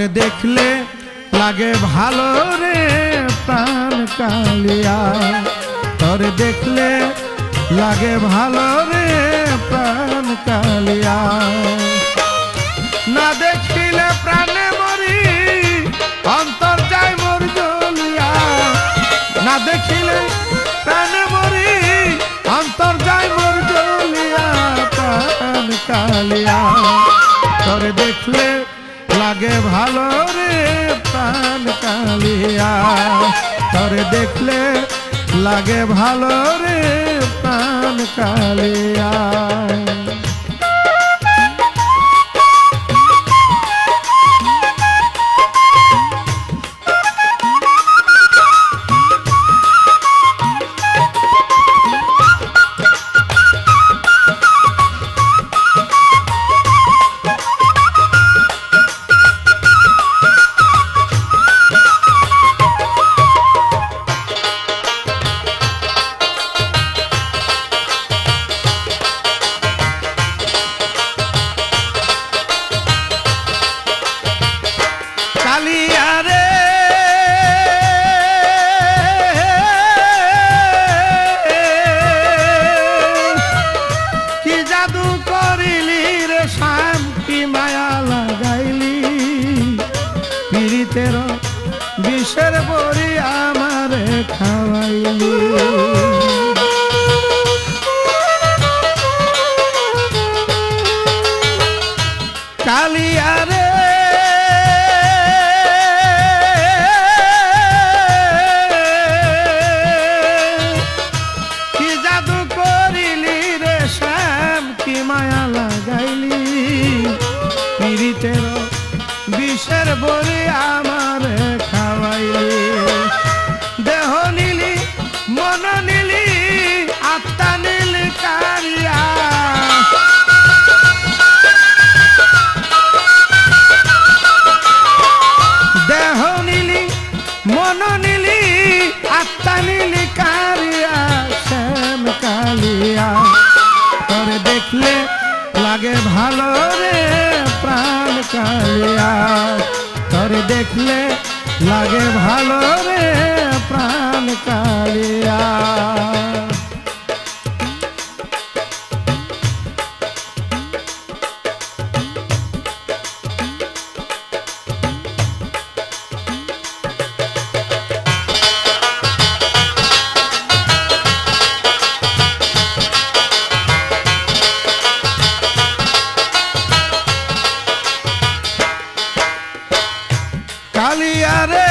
তরে দেখলে লাগে ভালো রে প্রাণ কালিয়া, তরে দেখলে লাগে ভালো রে প্রাণ কালিয়া। না দেখিলে প্রাণে মরি অন্তর যায় মোর জ্বলিয়া, না দেখিলে প্রাণে মরি অন্তর যায় মোর জ্বলিয়া প্রাণ কালিয়া। তরে দেখলে লাগে ভালো রে প্রাণ কালিয়া, তরে দেখলে লাগে ভালো রে প্রাণ কালিয়া। বিষের বড়ি আমারে খাওয়াইলি, কালিয়া রে কি জাদু করিলি রে শ্যাম, কি মায়া লাগাইলি পীড়িতের বিষের বড়ি আমারে খাওয়াইলি। দেহ নিলি মন নিলি আত্মা নিলি কারিয়া, দেহ নিলি মন নিলি আত্মা নিলি কারিয়া শ্যাম কালিয়া। তরে দেখলে লাগে ভালো রে প্রাণ কালিয়া, তরে দেখলে লাগে ভালো রে প্রাণ কালিয়া। কালিয়া রে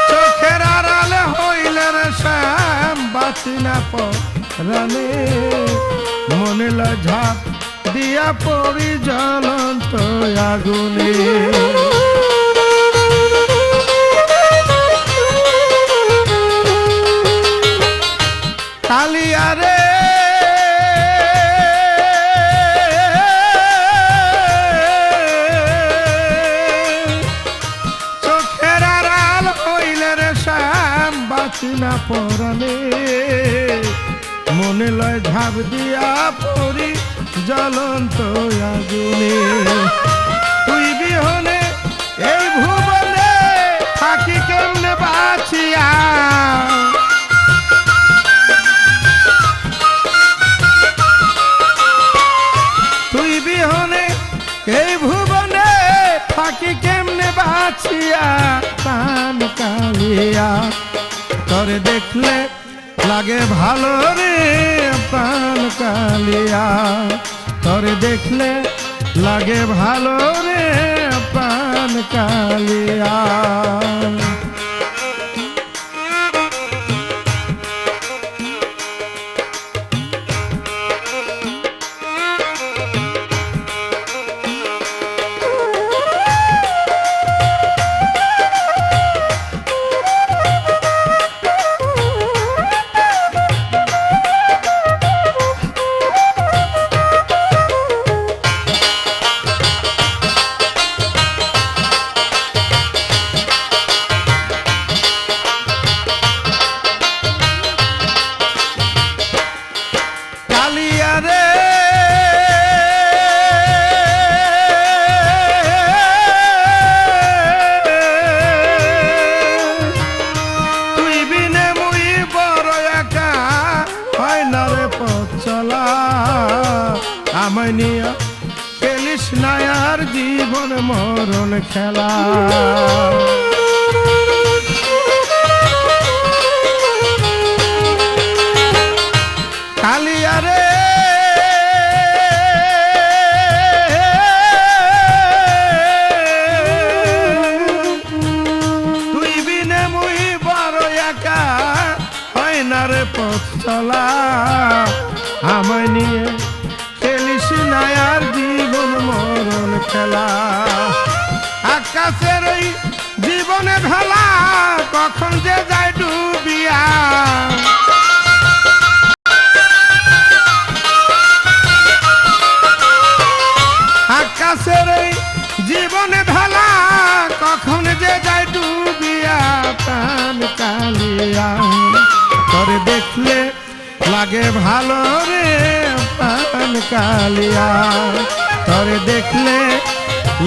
চোখের আড়ালে হইলে রে শ্যাম বাঁচি না পরানে, মনে ঝাঁপ দিয়া পড়ি জ্বলন্ত আগুনে। কালিয়া রে চোখের আড়াল হইলে রে শ্যাম বাঁচি না পরানে, মনে লয় ঝাঁপ দিয়া পড়ি জ্বলন্ত আগুনে। তুই বিহনে এই ভুবনে থাকি কেমনে বাঁচিয়া, তুই বিহনে এই ভুবনে থাকি কেমনে বাঁচিয়া প্রাণ কালিয়া। তরে দেখলে লাগে ভালো রে প্রাণ কালিয়া, তরে দেখলে লাগে ভালো রে প্রাণ কালিয়া। আর জীবন মরণ খেলা। কালিয়া রে তুই বিনে মুই বড় একা, হয় না রে পথ চলা। আমায় নিয়ে খেলিস না আর জীবন মরণ খেলা। আকাশের ওই জীবনে ভেলা কখন যে যায় ডুবিয়া। আকাশের এই জীবনে ভেলা কখন যে যায় ডুবিয়া। প্রাণ কালিয়া তোরে দেখলে লাগে ভালো রে, প্রাণ কালিয়া তোরে দেখলে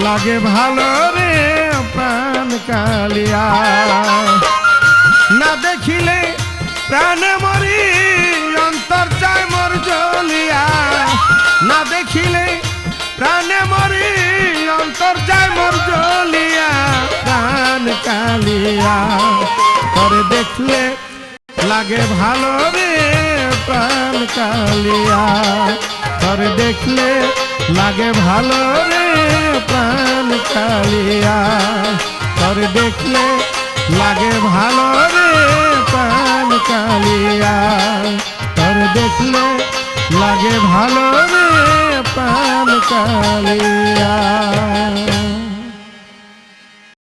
লাগে ভালো রে, প্রাণ কালিয়া। না দেখিলে প্রাণে মরি অন্তর চায় মোর জ্বলিয়া। না দেখিলে প্রাণে মরি অন্তর যায় মোর জ্বলিয়া। প্রাণ কালিয়া তোরে দেখলে লাগে ভালো রে, প্রাণ কালিয়া তোরে দেখলে লাগে ভালো রে,